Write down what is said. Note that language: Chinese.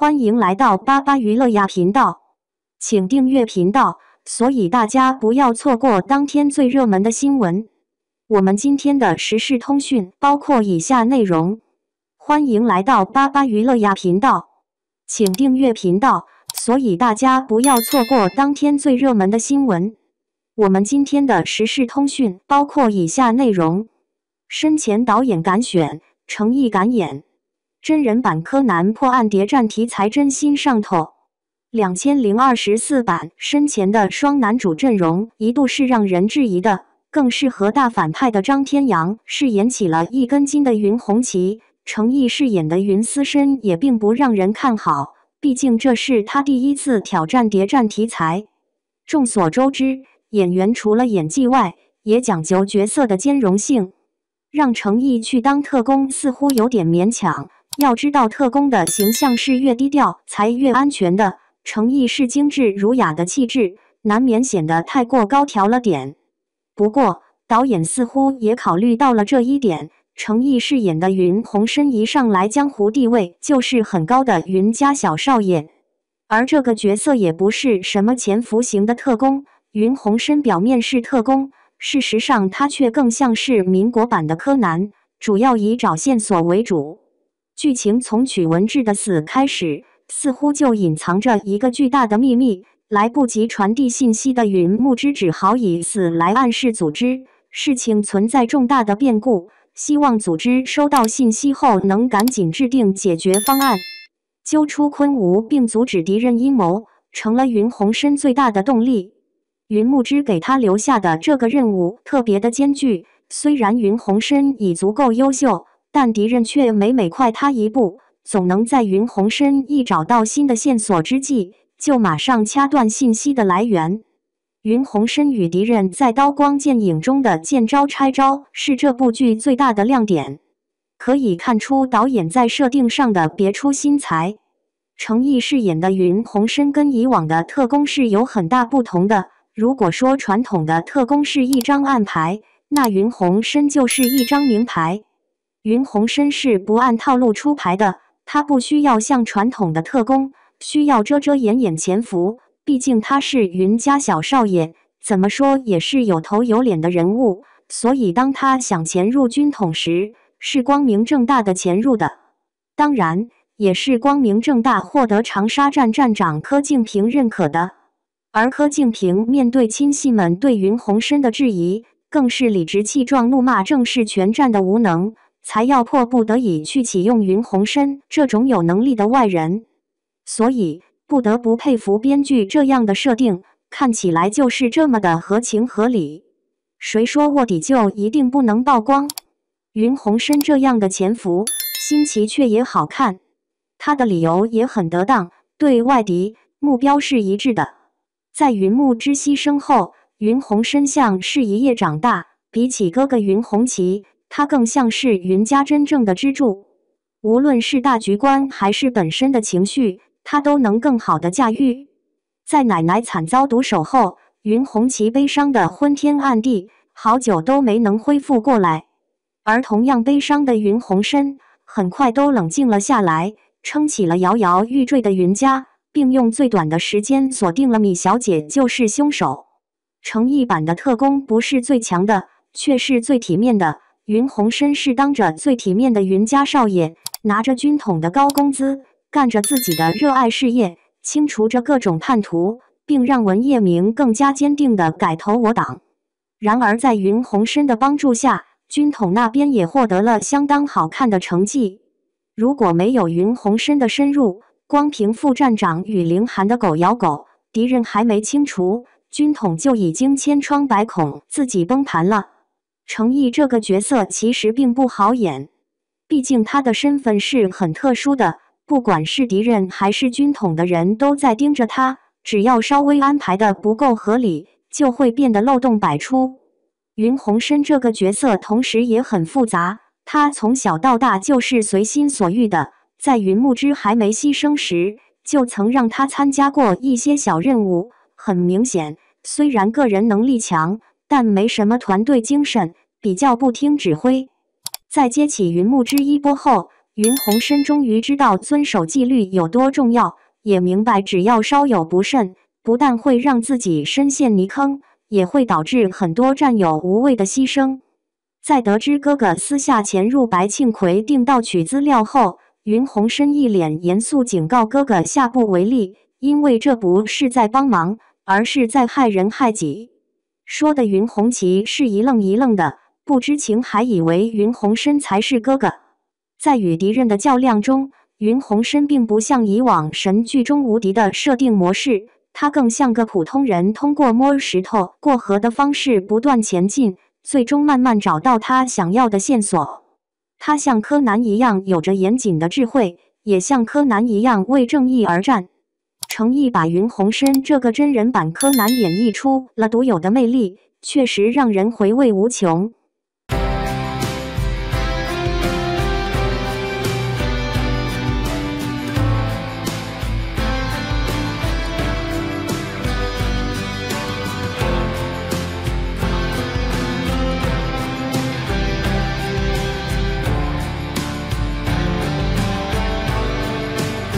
欢迎来到巴巴娱乐呀频道，请订阅频道，所以大家不要错过当天最热门的新闻。我们今天的时事通讯包括以下内容：欢迎来到巴巴娱乐呀频道，请订阅频道，所以大家不要错过当天最热门的新闻。我们今天的时事通讯包括以下内容：深前导演敢选，诚意敢演。真人版柯南破案谍战题材真心上头。2024版深前的双男主阵容一度是让人质疑的，更是和大反派的张天阳饰演起了一根筋的云红旗，诚意饰演的云思申也并不让人看好，毕竟这是他第一次挑战谍战题材。众所周知，演员除了演技外，也讲究角色的兼容性，让诚意去当特工似乎有点勉强。要知道，特工的形象是越低调才越安全的，诚意是精致儒雅的气质，难免显得太过高调了点。不过，导演似乎也考虑到了这一点，诚意饰演的云红申一上来江湖地位就是很高的云家小少爷，而这个角色也不是什么潜伏型的特工，云红申表面是特工，事实上他却更像是民国版的柯南，主要以找线索为主。剧情从曲文志的死开始，似乎就隐藏着一个巨大的秘密，来不及传递信息的云木之只好以死来暗示组织事情存在重大的变故，希望组织收到信息后能赶紧制定解决方案，揪出昆吾并阻止敌人阴谋，成了云红申最大的动力。云木之给他留下的这个任务特别的艰巨，虽然云红申已足够优秀，但敌人却每快他一步，总能在云红申一找到新的线索之际，就马上掐断信息的来源。云红申与敌人在刀光剑影中的见招拆招，是这部剧最大的亮点。可以看出导演在设定上的别出心裁。诚意饰演的云红申跟以往的特工是有很大不同的。如果说传统的特工是一张暗牌，那云红申就是一张明牌。云红申是不按套路出牌的，他不需要像传统的特工需要遮遮掩掩潜伏，毕竟他是云家小少爷，怎么说也是有头有脸的人物，所以当他想潜入军统时，是光明正大的潜入的，当然也是光明正大获得长沙站站长柯敬平认可的。而柯敬平面对亲信们对云红申的质疑，更是理直气壮怒骂正式全站的无能，才要迫不得已去启用云红申这种有能力的外人。所以不得不佩服编剧这样的设定，看起来就是这么的合情合理。谁说卧底就一定不能曝光？云红申这样的潜伏，新奇却也好看。他的理由也很得当，对外敌目标是一致的。在云木之牺牲后，云红申像是一夜长大，比起哥哥云红旗，他更像是云家真正的支柱，无论是大局观还是本身的情绪，他都能更好的驾驭。在奶奶惨遭毒手后，云红旗悲伤的昏天暗地，好久都没能恢复过来。而同样悲伤的云红申，很快都冷静了下来，撑起了摇摇欲坠的云家，并用最短的时间锁定了米小姐就是凶手。诚意版的特工不是最强的，却是最体面的。云红申是当着最体面的云家少爷，拿着军统的高工资，干着自己的热爱事业，清除着各种叛徒，并让文业明更加坚定地改投我党。然而在云红申的帮助下，军统那边也获得了相当好看的成绩。如果没有云红申的深入，光凭副站长与凌寒的狗咬狗，敌人还没清除，军统就已经千疮百孔，自己崩盘了。诚意这个角色其实并不好演，毕竟他的身份是很特殊的，不管是敌人还是军统的人都在盯着他，只要稍微安排的不够合理，就会变得漏洞百出。云红申这个角色同时也很复杂，他从小到大就是随心所欲的，在云木之还没牺牲时，就曾让他参加过一些小任务，很明显，虽然个人能力强，但没什么团队精神，比较不听指挥。在接起云木之衣钵后，云鸿深终于知道遵守纪律有多重要，也明白只要稍有不慎，不但会让自己深陷泥坑，也会导致很多战友无谓的牺牲。在得知哥哥私下潜入白庆奎定盗取资料后，云鸿深一脸严肃警告哥哥下不为例，因为这不是在帮忙，而是在害人害己。说的云鸿奇是一愣一愣的，不知情还以为云鸿深才是哥哥。在与敌人的较量中，云鸿深并不像以往神剧中无敌的设定模式，他更像个普通人，通过摸石头过河的方式不断前进，最终慢慢找到他想要的线索。他像柯南一样有着严谨的智慧，也像柯南一样为正义而战。诚意把云鸿深这个真人版柯南演绎出了独有的魅力，确实让人回味无穷。